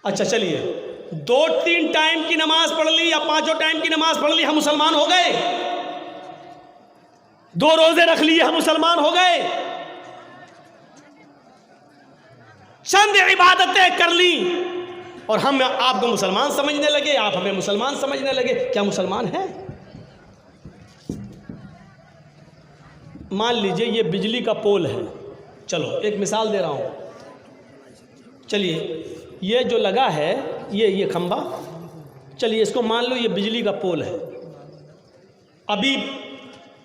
अच्छा चलिए, 2-3 टाइम की नमाज पढ़ ली या 5 टाइम की नमाज पढ़ ली, हम मुसलमान हो गए। 2 रोजे रख लिए, हम मुसलमान हो गए। चंद इबादतें कर ली और हम आपको मुसलमान समझने लगे, आप हमें मुसलमान समझने लगे। क्या मुसलमान है? मान लीजिए ये बिजली का पोल है, चलो एक मिसाल दे रहा हूं। चलिए ये जो लगा है, ये खंबा, चलिए इसको मान लो ये बिजली का पोल है। अभी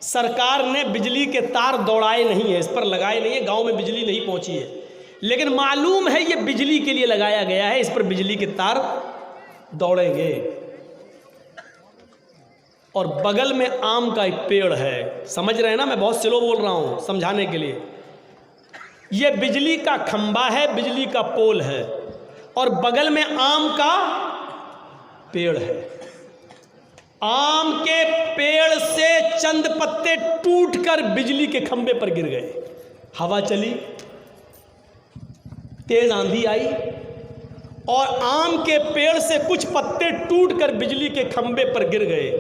सरकार ने बिजली के तार दौड़ाए नहीं है, इस पर लगाए नहीं है, गांव में बिजली नहीं पहुंची है, लेकिन मालूम है ये बिजली के लिए लगाया गया है, इस पर बिजली के तार दौड़ेंगे। और बगल में आम का एक पेड़ है, समझ रहे हैं ना, मैं बहुत स्लो बोल रहा हूं समझाने के लिए। ये बिजली का खंबा है, बिजली का पोल है, और बगल में आम का पेड़ है। आम के पेड़ से चंद पत्ते टूटकर बिजली के खंबे पर गिर गए। हवा चली, तेज आंधी आई और आम के पेड़ से कुछ पत्ते टूटकर बिजली के खंबे पर गिर गए।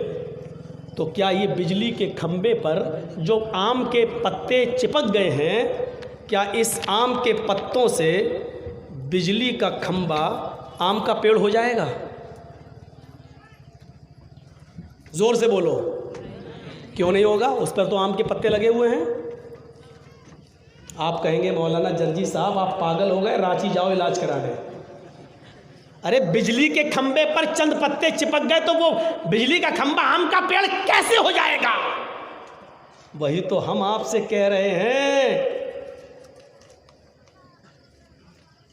तो क्या ये बिजली के खंबे पर जो आम के पत्ते चिपक गए हैं, क्या इस आम के पत्तों से बिजली का खंबा आम का पेड़ हो जाएगा? जोर से बोलो, क्यों नहीं होगा? उस पर तो आम के पत्ते लगे हुए हैं। आप कहेंगे मौलाना जर्जी साहब आप पागल हो गए, रांची जाओ इलाज कराने। अरे बिजली के खंबे पर चंद पत्ते चिपक गए तो वो बिजली का खंबा आम का पेड़ कैसे हो जाएगा? वही तो हम आपसे कह रहे हैं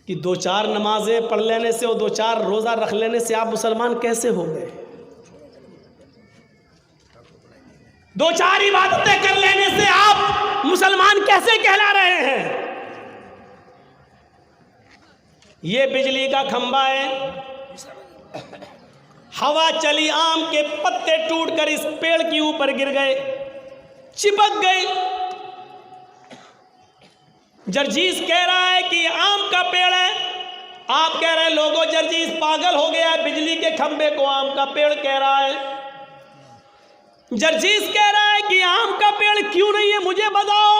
कि 2-4 नमाजें पढ़ लेने से और 2-4 रोजा रख लेने से आप मुसलमान कैसे हो गए? 2-4 इबादतें कर लेने से आप मुसलमान कैसे कहला रहे हैं? ये बिजली का खंबा है, हवा चली, आम के पत्ते टूटकर इस पेड़ के ऊपर गिर गए, चिपक गए। जर्जीस कह रहा है कि आम का पेड़ है, आप कह रहे हैं लोगों जर्जीस पागल हो गया है, बिजली के खंबे को आम का पेड़ कह रहा है। जर्जीस कह रहा है कि आम का पेड़ क्यों नहीं है, मुझे बताओ,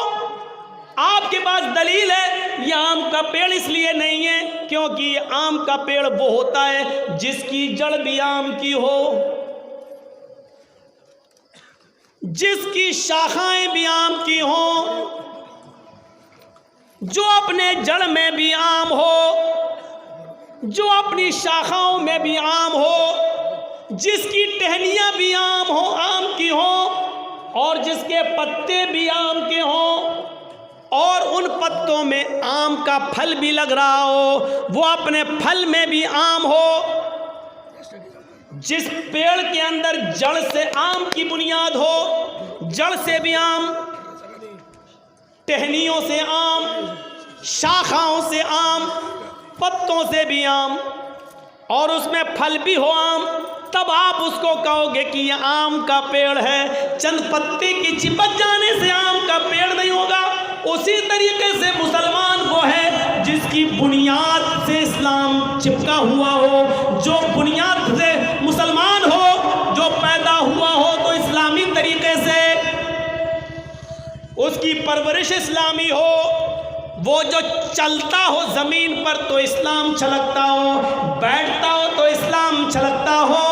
आपके पास दलील है? ये आम का पेड़ इसलिए नहीं है क्योंकि आम का पेड़ वो होता है जिसकी जड़ भी आम की हो, जिसकी शाखाएं भी आम की हो, जो अपने जड़ में भी आम हो, जो अपनी शाखाओं में भी आम हो, जिसकी टहनियां भी आम हो, आम की हो, और जिसके पत्ते भी आम के हों, और उन पत्तों में आम का फल भी लग रहा हो, वो अपने फल में भी आम हो, जिस पेड़ के अंदर जड़ से आम की बुनियाद हो, जड़ से भी आम, टहनियों से आम, शाखाओं से आम, पत्तों से भी आम, और उसमें फल भी हो आम, तब आप उसको कहोगे कि ये आम का पेड़ है। चंद पत्ते के चिपक जाने से आम का पेड़ नहीं होगा। उसी तरीके से मुसलमान वो है जिसकी बुनियाद से इस्लाम चिपका हुआ हो, जो बुनियाद से मुसलमान हो, जो पैदा हुआ हो तो इस्लामी तरीके से, उसकी परवरिश इस्लामी हो, वो जो चलता हो ज़मीन पर तो इस्लाम छलकता हो, बैठता हो तो इस्लाम छलकता हो,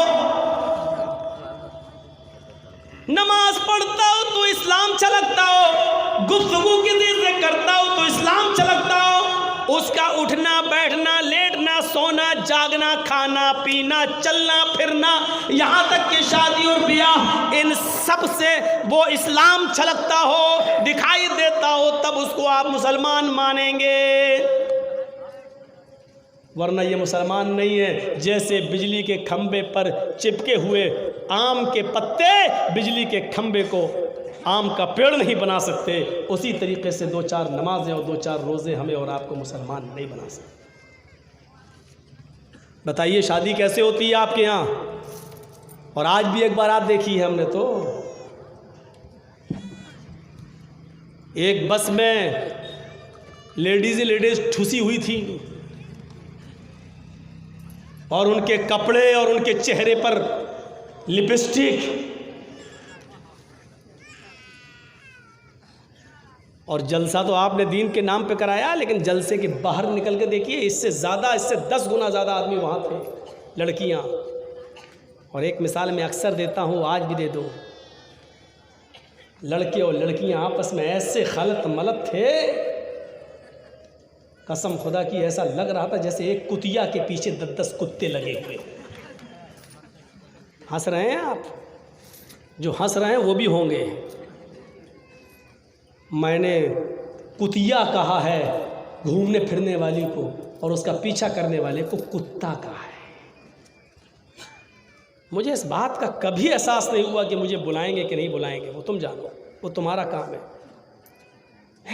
नमाज पढ़ता हो तो इस्लाम छलकता हो, गुफ्तगू किसी से करता हो तो इस्लाम छलकता हो, उसका उठना बैठना, लेटना, सोना, जागना, खाना पीना, चलना फिरना, यहाँ तक कि शादी और ब्याह, इन सब से वो इस्लाम छलकता हो, दिखाई देता हो, तब उसको आप मुसलमान मानेंगे, वरना ये मुसलमान नहीं है। जैसे बिजली के खंबे पर चिपके हुए आम के पत्ते बिजली के खंबे को आम का पेड़ नहीं बना सकते, उसी तरीके से 2-4 नमाजें और 2-4 रोज़े हमें और आपको मुसलमान नहीं बना सकते। बताइए शादी कैसे होती है आपके यहाँ? और आज भी एक बार आप देखी है हमने, तो एक बस में लेडीज़ ठुसी हुई थी, और उनके कपड़े और उनके चेहरे पर लिपस्टिक, और जलसा तो आपने दीन के नाम पे कराया, लेकिन जलसे के बाहर निकल के देखिए, इससे 10 गुना ज़्यादा आदमी वहाँ थे, लड़कियाँ। और एक मिसाल मैं अक्सर देता हूँ, आज भी दे दूँ, लड़के और लड़कियाँ आपस में ऐसे खलत मलत थे, कसम खुदा की ऐसा लग रहा था जैसे एक कुतिया के पीछे 10 कुत्ते लगे हुए। हंस रहे हैं आप, जो हंस रहे हैं वो भी होंगे। मैंने कुतिया कहा है घूमने फिरने वाली को, और उसका पीछा करने वाले को कुत्ता कहा है। मुझे इस बात का कभी एहसास नहीं हुआ कि मुझे बुलाएंगे कि नहीं बुलाएंगे, वो तुम जानो, वो तुम्हारा काम है।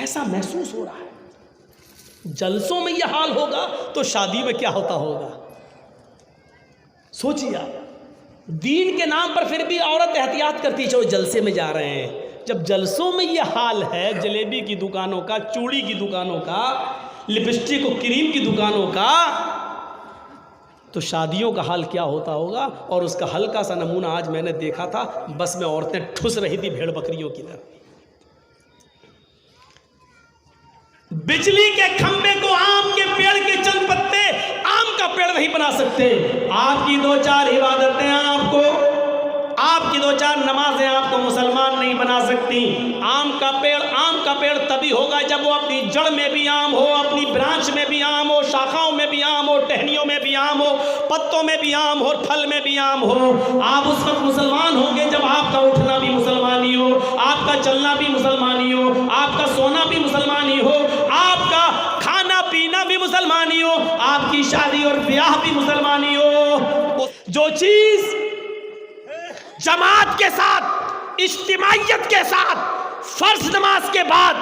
ऐसा महसूस हो रहा है, जलसों में यह हाल होगा तो शादी में क्या होता होगा। सोचिए आप, दीन के नाम पर फिर भी औरत एहतियात करती है, चलो जलसे में जा रहे हैं। जब जलसों में यह हाल है, जलेबी की दुकानों का, चूड़ी की दुकानों का, लिपस्टिक और क्रीम की दुकानों का, तो शादियों का हाल क्या होता होगा। और उसका हल्का सा नमूना आज मैंने देखा था, बस में औरतें ठुस रही थी भेड़ बकरियों की तरह। बिजली के खंभे को आम के पेड़ के चंद पत्ते आम का पेड़ नहीं बना सकते। आपकी 2-4 इबादतें आपकी 2-4 नमाजें आपको मुसलमान नहीं बना सकती। आम का पेड़ तभी होगा जब वो अपनी जड़ में भी आम हो, अपनी ब्रांच में भी आम हो, शाखाओं में भी आम हो, टहनियों में भी आम हो, पत्तों में भी आम हो, फल में भी आम हो। आप उस वक्त मुसलमान होंगे जब आपका उठना भी मुसलमानी हो, आपका चलना भी मुसलमानी हो, आपका सोना भी मुसलमानी हो, आपका खाना पीना भी मुसलमानी हो, आपकी शादी और ब्याह भी मुसलमानी हो। जो चीज जमात के साथ, इज्तिमाइयत के साथ, फर्ज नमाज के बाद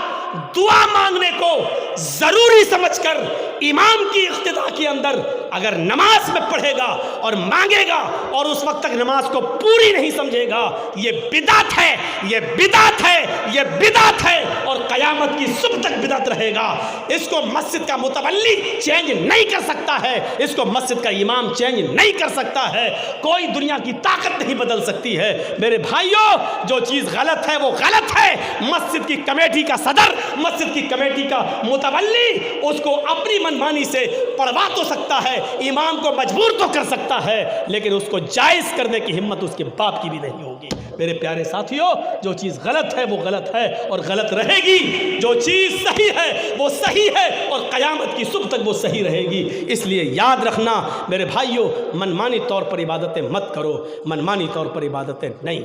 दुआ मांगने को जरूरी समझकर इमाम की इख्तिदा के अंदर अगर नमाज में पढ़ेगा और मांगेगा और उस वक्त तक नमाज को पूरी नहीं समझेगा, ये बिदात है, ये बिदात है, ये बिदात है, और कयामत की सुबह तक बिदात रहेगा। इसको मस्जिद का मुतवल्ली चेंज नहीं कर सकता है, इसको मस्जिद का इमाम चेंज नहीं कर सकता है, कोई दुनिया की ताकत नहीं बदल सकती है। मेरे भाइयों, जो चीज़ गलत है वो गलत है। मस्जिद की कमेटी का सदर, मस्जिद की कमेटी का मुतवल्ली उसको अपनी मनमानी से पढ़वा तो सकता है, इमाम को मजबूर तो कर सकता है, लेकिन उसको जायज़ करने की हिम्मत उसके बाप की भी नहीं होगी। मेरे प्यारे साथियों, जो चीज़ गलत है वो गलत है और गलत रहेगी, जो चीज़ सही है वो सही है और क़यामत की सुबह तक वो सही रहेगी। इसलिए याद रखना मेरे भाइयों, मनमानी तौर पर इबादतें मत करो, मनमानी तौर पर इबादतें नहीं।